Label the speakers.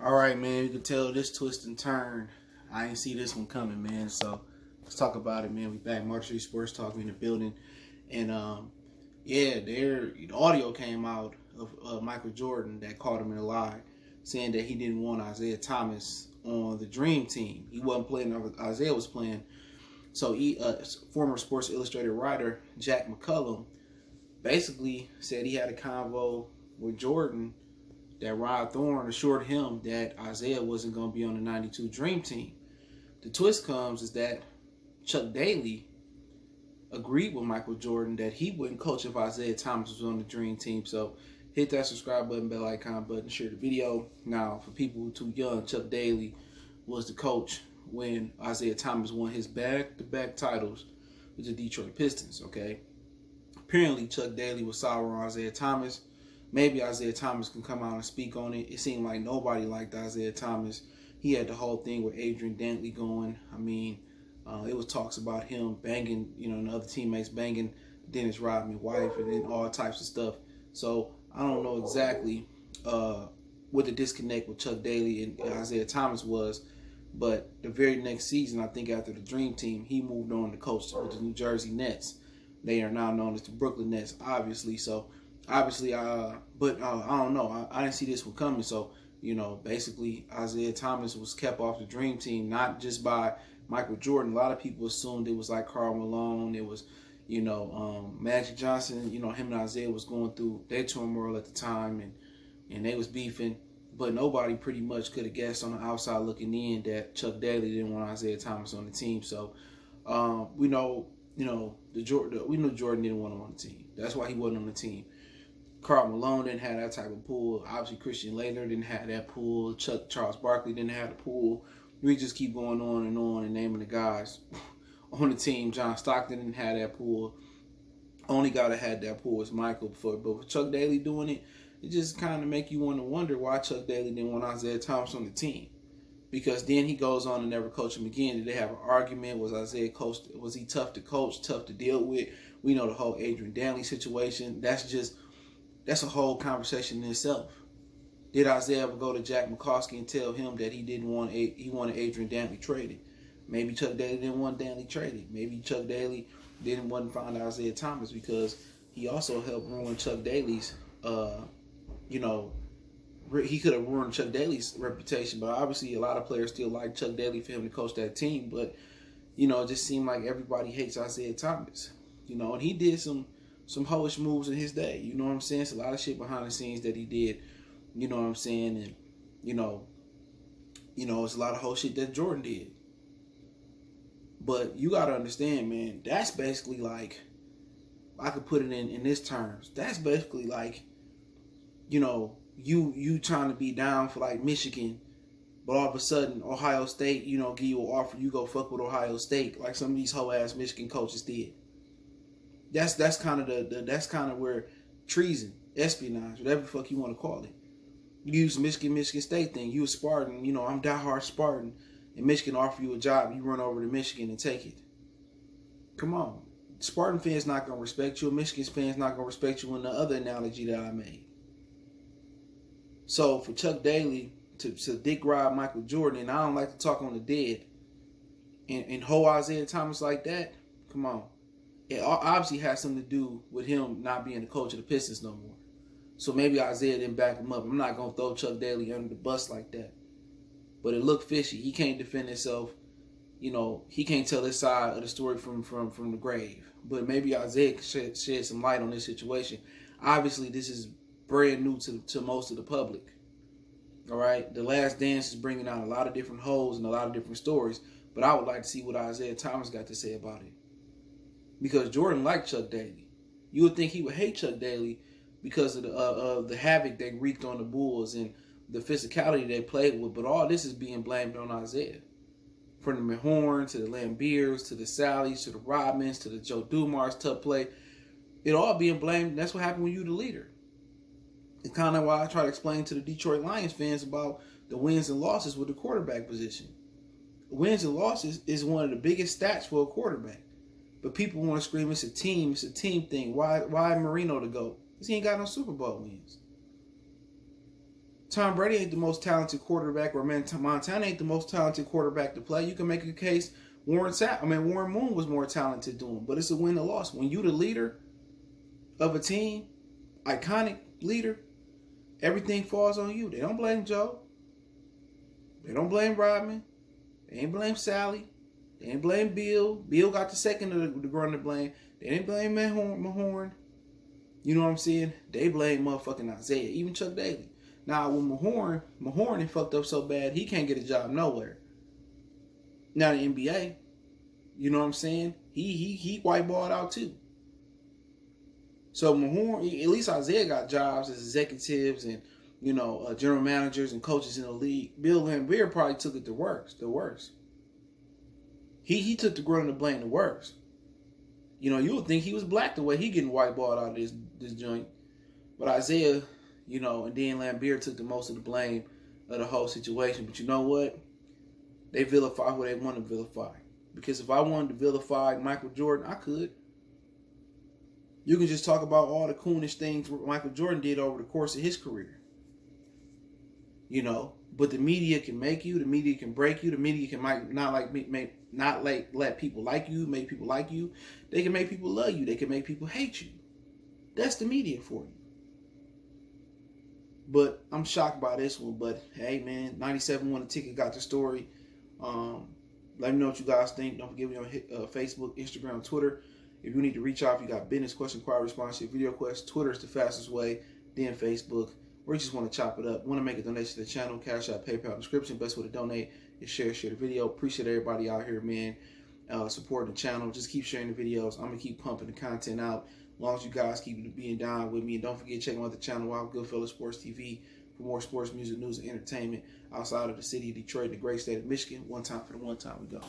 Speaker 1: All right, man. You can tell this twist and turn. I ain't see this one coming, man. So let's talk about it, man. We back. March 3 Sports Talk in the building, and yeah, the audio came out of Michael Jordan that caught him in a lie, saying that he didn't want Isaiah Thomas on the Dream Team. He wasn't playing. Isaiah was playing. So former Sports Illustrated writer Jack McCullum basically said he had a convo with Jordan that Rod Thorne assured him that Isaiah wasn't going to be on the 92 Dream Team. The twist comes is that Chuck Daly agreed with Michael Jordan that he wouldn't coach if Isaiah Thomas was on the Dream Team. So hit that subscribe button, bell icon button, share the video. Now, for people who are too young, Chuck Daly was the coach when Isaiah Thomas won his back-to-back titles with the Detroit Pistons, okay? Apparently, Chuck Daly was sour on Isaiah Thomas. Maybe Isaiah Thomas can come out and speak on it. It seemed like nobody liked Isaiah Thomas. He had the whole thing with Adrian Dantley going. I mean, it was talks about him banging, and the other teammates banging Dennis Rodman's wife and then all types of stuff. So I don't know exactly what the disconnect with Chuck Daly and Isaiah Thomas was. But the very next season, I think after the Dream Team, he moved on to coach with the New Jersey Nets. They are now known as the Brooklyn Nets, obviously. So, obviously, but I don't know. I didn't see this one coming. So, basically, Isaiah Thomas was kept off the Dream Team, not just by Michael Jordan. A lot of people assumed it was like Karl Malone. It was, Magic Johnson. Him and Isaiah was going through their turmoil at the time, and they was beefing. But nobody pretty much could have guessed on the outside looking in that Chuck Daly didn't want Isaiah Thomas on the team. So we know, we knew Jordan didn't want him on the team. That's why he wasn't on the team. Karl Malone didn't have that type of pull. Obviously, Christian Laettner didn't have that pull. Charles Barkley didn't have the pull. We just keep going on and naming the guys on the team. John Stockton didn't have that pull. Only guy that had that pull was Michael. But with Chuck Daly doing it, it just kind of make you want to wonder why Chuck Daly didn't want Isaiah Thomas on the team. Because then he goes on and never coach him again. Did they have an argument? Was Isaiah coached? Was he tough to coach, tough to deal with? We know the whole Adrian Dantley situation. That's a whole conversation in itself. Did Isaiah ever go to Jack McCoskey and tell him that he wanted Adrian Dantley traded? Maybe Chuck Daly didn't want Dantley traded. Maybe Chuck Daly wasn't find Isaiah Thomas because he also helped ruin Chuck Daly's he could have ruined Chuck Daly's reputation, but obviously a lot of players still like Chuck Daly for him to coach that team. But, it just seemed like everybody hates Isaiah Thomas, and he did some hoish moves in his day. You know what I'm saying? It's a lot of shit behind the scenes that he did, you know what I'm saying? And, it's a lot of whole shit that Jordan did. But you got to understand, man, that's basically like, I could put it in this terms. That's basically like, you trying to be down for like Michigan, but all of a sudden Ohio State, give you an offer, you go fuck with Ohio State, like some of these hoe ass Michigan coaches did. That's kind of that's kind of where treason, espionage, whatever the fuck you want to call it. You use Michigan State thing. You a Spartan, I'm diehard Spartan, and Michigan offer you a job, you run over to Michigan and take it. Come on, Spartan fans not gonna respect you. Michigan fans not gonna respect you in the other analogy that I made. So for Chuck Daly to dick ride Michael Jordan, and I don't like to talk on the dead, and hold Isaiah Thomas like that, come on. It obviously has something to do with him not being the coach of the Pistons no more. So maybe Isaiah didn't back him up. I'm not going to throw Chuck Daly under the bus like that. But it looked fishy. He can't defend himself. He can't tell his side of the story from the grave. But maybe Isaiah can shed some light on this situation. Obviously, this is brand new to most of the public. All right? The Last Dance is bringing out a lot of different holes and a lot of different stories. But I would like to see what Isaiah Thomas got to say about it. Because Jordan liked Chuck Daly. You would think he would hate Chuck Daly because of the havoc they wreaked on the Bulls and the physicality they played with. But all this is being blamed on Isaiah. From the Mahorn to the Lambeers to the Sallys to the Rodmans to the Joe Dumars tough play. It all being blamed. And that's what happened when you the leader. It's kind of why I try to explain to the Detroit Lions fans about the wins and losses with the quarterback position. Wins and losses is one of the biggest stats for a quarterback. But people want to scream, it's a team thing. Why Marino to go? Because he ain't got no Super Bowl wins. Tom Brady ain't the most talented quarterback, or Montana ain't the most talented quarterback to play. You can make a case Warren Moon was more talented to him, but it's a win or loss. When you the leader of a team, iconic leader, everything falls on you. They don't blame Joe. They don't blame Rodman. They ain't blame Sally. They ain't blame Bill. Bill got the second of the grunt of blame. They didn't blame Mahorn. You know what I'm saying? They blame motherfucking Isaiah, even Chuck Daly. Now, with Mahorn he fucked up so bad, he can't get a job nowhere. Now, the NBA, you know what I'm saying? He whiteballed out too. So, Mahorn, at least Isaiah got jobs as executives and, general managers and coaches in the league. Bill Laimbeer probably took it the worst. He took the grunt of the blame the worst. You would think he was black the way he getting whiteballed out of this joint. But Isaiah, and then Laimbeer took the most of the blame of the whole situation. But you know what? They vilify who they want to vilify. Because if I wanted to vilify Michael Jordan, I could. You can just talk about all the coonish things Michael Jordan did over the course of his career. But the media can make you, the media can break you, the media can not let people like you, make people like you. They can make people love you. They can make people hate you. That's the media for you. But I'm shocked by this one. But hey, man, 97 won a ticket, got the story. Let me know what you guys think. Don't forget me on Facebook, Instagram, Twitter. If you need to reach out, if you got business, question, inquiry, response, video quest, Twitter is the fastest way. Then Facebook. Or you just want to chop it up. Want to make a donation to the channel? Cash App, PayPal, description. Best way to donate is share the video. Appreciate everybody out here, man, supporting the channel. Just keep sharing the videos. I'm gonna keep pumping the content out. As long as you guys keep being down with me. And don't forget, check out the channel, Wild Goodfellas Sports TV, for more sports, music, news, and entertainment outside of the city of Detroit, the great state of Michigan. One time for the one time we go.